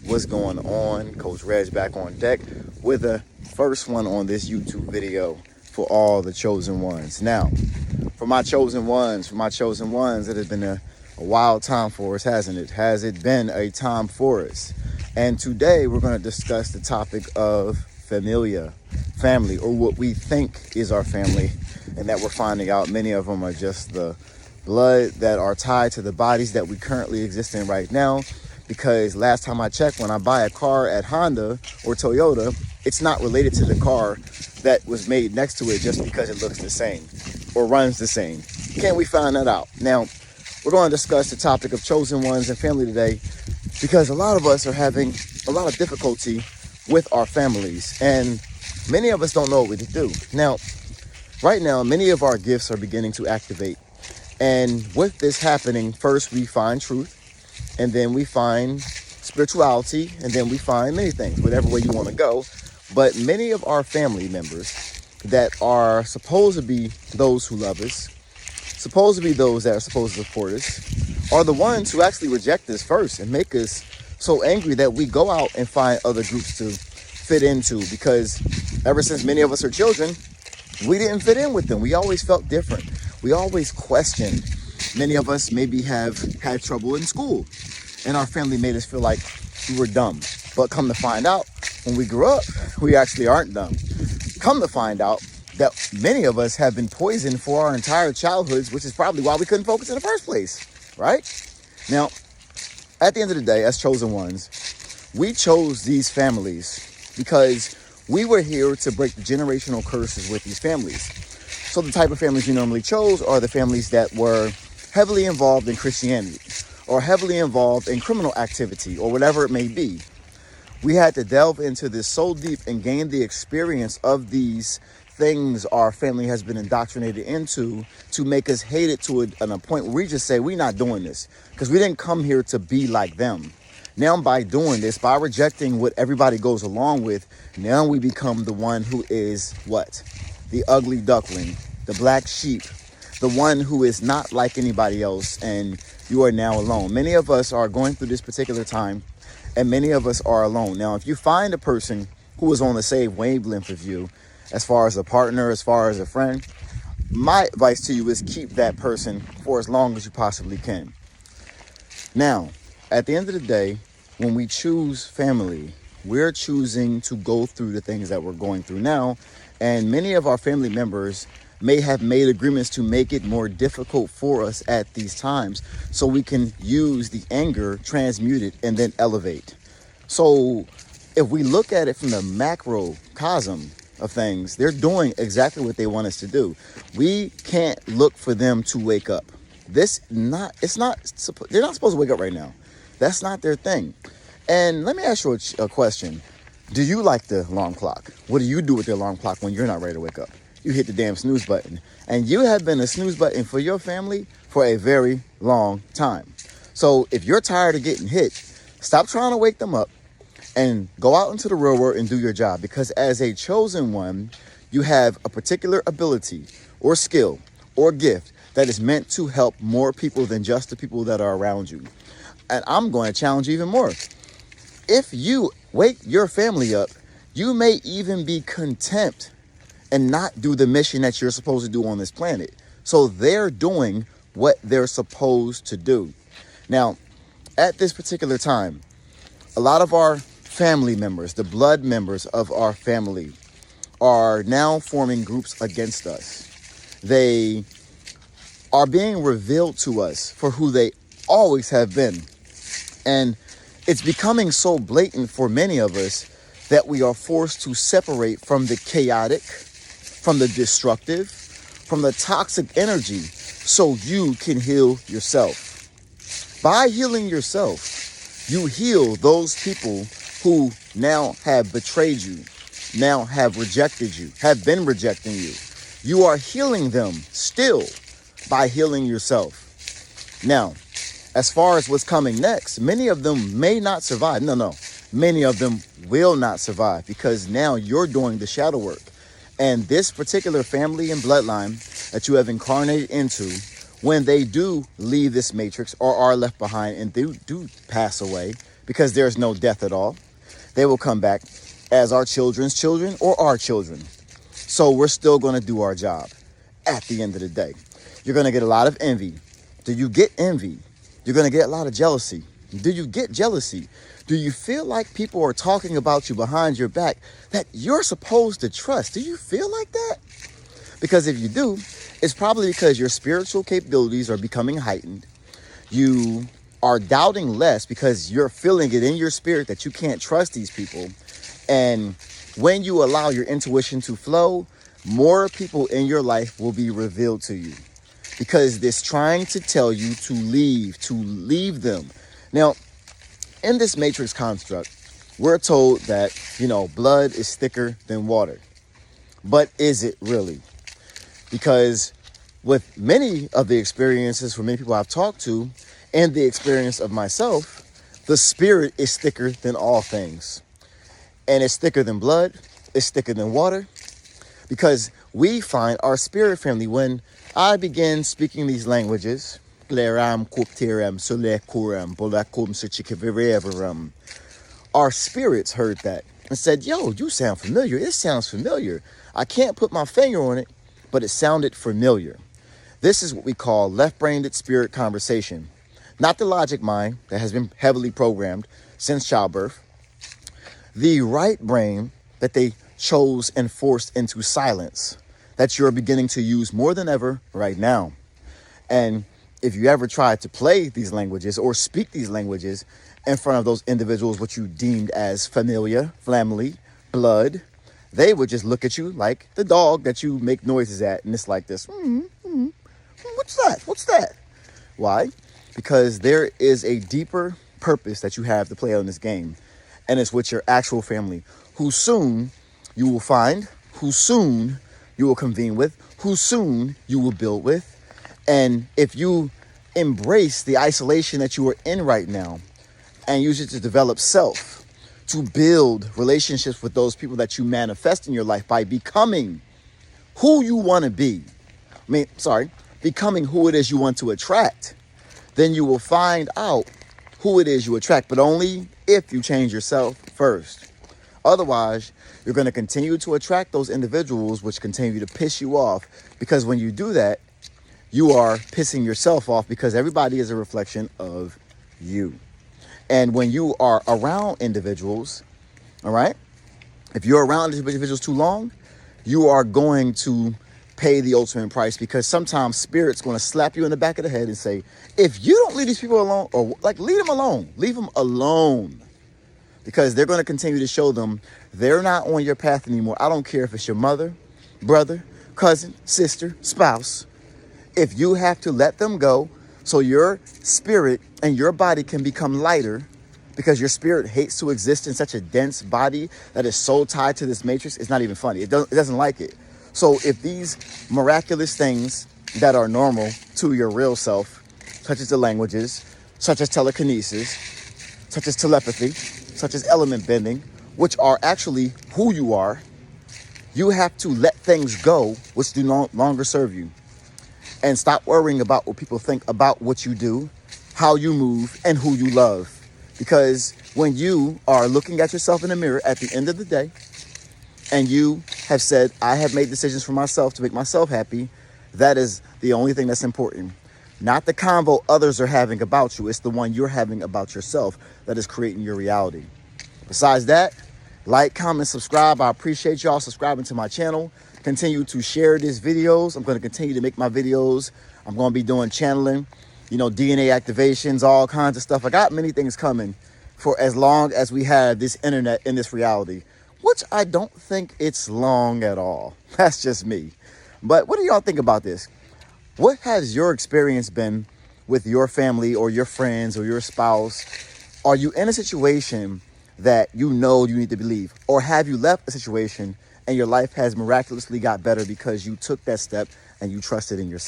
What's going on? Coach Reg back on deck with the first one on this YouTube video for all the chosen ones. Now, for my chosen ones, it has been a wild time for us, hasn't it? Has it been a time for us? And today we're going to discuss the topic of familia, family, or what we think is our family, and that we're finding out many of them are just the blood that are tied to the bodies that we currently exist in right now. Because last time I checked, when I buy a car at Honda or Toyota, it's not related to the car that was made next to it just because it looks the same or runs the same. Can't we find that out? Now, we're going to discuss the topic of chosen ones and family today, because a lot of us are having a lot of difficulty with our families, and many of us don't know what to do. Now, right now, many of our gifts are beginning to activate. And with this happening, first we find truth, and then we find spirituality, and then we find many things, whatever way you want to go. But many of our family members that are supposed to be those who love us, supposed to be those that are supposed to support us, are the ones who actually reject us first and make us so angry that we go out and find other groups to fit into. Because ever since many of us are children, we didn't fit in with them. We always felt different. We always questioned. Many of us maybe have had trouble in school, and our family made us feel like we were dumb. But come to find out, when we grew up, we actually aren't dumb. Come to find out that many of us have been poisoned for our entire childhoods, which is probably why we couldn't focus in the first place, right? Now, at the end of the day, as chosen ones, we chose these families because we were here to break the generational curses with these families. So the type of families we normally chose are the families that were heavily involved in Christianity or heavily involved in criminal activity or whatever it may be. We had to delve into this so deep and gain the experience of these things our family has been indoctrinated into to make us hate it to a point where we just say, we're not doing this because we didn't come here to be like them. Now, by doing this, by rejecting what everybody goes along with, now we become the one who is what? The ugly duckling, the black sheep, the one who is not like anybody else, and you are now alone. Many of us are going through this particular time, and many of us are alone. Now, if you find a person who is on the same wavelength of you, as far as a partner, as far as a friend, my advice to you is keep that person for as long as you possibly can. Now, at the end of the day, when we choose family, we're choosing to go through the things that we're going through now. And many of our family members may have made agreements to make it more difficult for us at these times so we can use the anger, transmute it, and then elevate. So if we look at it from the macrocosm of things, they're doing exactly what they want us to do. We can't look for them to wake up. They're not supposed to wake up right now. That's not their thing. And let me ask you a question. Do you like the alarm clock? What do you do with the alarm clock when you're not ready to wake up? You hit the damn snooze button. And you have been a snooze button for your family for a very long time. So if you're tired of getting hit, stop trying to wake them up and go out into the real world and do your job. Because as a chosen one, you have a particular ability or skill or gift that is meant to help more people than just the people that are around you. And I'm going to challenge you even more. If you wake your family up, you may even be content and not do the mission that you're supposed to do on this planet. So they're doing what they're supposed to do. Now, at this particular time, a lot of our family members, the blood members of our family, are now forming groups against us. They are being revealed to us for who they always have been. And it's becoming so blatant for many of us that we are forced to separate from the chaotic, from the destructive, from the toxic energy so you can heal yourself. By healing yourself, you heal those people who now have betrayed you, now have rejected you, have been rejecting you. You are healing them still by healing yourself. Now, as far as what's coming next, many of them may not survive. No. Many of them will not survive because now you're doing the shadow work. And this particular family and bloodline that you have incarnated into, when they do leave this matrix or are left behind and do pass away, because there's no death at all. They will come back as our children's children or our children. So we're still going to do our job at the end of the day. You're going to get a lot of envy. Do you get envy? You're going to get a lot of jealousy. Do you get jealousy? Do you feel like people are talking about you behind your back that you're supposed to trust? Do you feel like that? Because if you do, it's probably because your spiritual capabilities are becoming heightened. You are doubting less because you're feeling it in your spirit that you can't trust these people. And when you allow your intuition to flow, more people in your life will be revealed to you, because it's trying to tell you to leave them. Now, in this matrix construct, we're told that, blood is thicker than water. But is it really? Because with many of the experiences for many people I've talked to and the experience of myself, the spirit is thicker than all things. And it's thicker than blood. It's thicker than water. Because we find our spirit family, when I begin speaking these languages, our spirits heard that and said, yo, you sound familiar. It sounds familiar. I can't put my finger on it, but it sounded familiar. This is what we call left-brained spirit conversation. Not the logic mind that has been heavily programmed since childbirth. The right brain that they chose and forced into silence, that you're beginning to use more than ever right now. And if you ever tried to play these languages or speak these languages in front of those individuals, what you deemed as familia, family, blood, they would just look at you like the dog that you make noises at. And it's like this, what's that? What's that? Why? Because there is a deeper purpose that you have to play on this game. And it's with your actual family, who soon you will find, who soon you will convene with, who soon you will build with. And if you embrace the isolation that you are in right now and use it to develop self, to build relationships with those people that you manifest in your life by becoming who you want to be, becoming who it is you want to attract, then you will find out who it is you attract, but only if you change yourself first. Otherwise, you're going to continue to attract those individuals which continue to piss you off, because when you do that, you are pissing yourself off, because everybody is a reflection of you. And when you are around individuals, all right, if you're around individuals too long, you are going to pay the ultimate price, because sometimes spirit's going to slap you in the back of the head and say, if you don't leave these people alone, or leave them alone, because they're going to continue to show them they're not on your path anymore. I don't care if it's your mother, brother, cousin, sister, spouse. If you have to let them go so your spirit and your body can become lighter, because your spirit hates to exist in such a dense body that is so tied to this matrix, it's not even funny. It doesn't like it. So if these miraculous things that are normal to your real self, such as the languages, such as telekinesis, such as telepathy, such as element bending, which are actually who you are, you have to let things go which do no longer serve you. And stop worrying about what people think about what you do, how you move, and who you love. Because when you are looking at yourself in the mirror at the end of the day, and you have said, I have made decisions for myself to make myself happy, that is the only thing that's important. Not the convo others are having about you. It's the one you're having about yourself that is creating your reality. Besides that, like, comment, subscribe. I appreciate y'all subscribing to my channel. Continue to share these videos. I'm going to continue to make my videos. I'm going to be doing channeling, DNA activations, all kinds of stuff. I got many things coming for as long as we have this internet in this reality, which I don't think it's long at all. That's just me. But what do y'all think about this? What has your experience been with your family or your friends or your spouse? Are you in a situation that you need to leave? Or have you left a situation and your life has miraculously got better because you took that step and you trusted in yourself?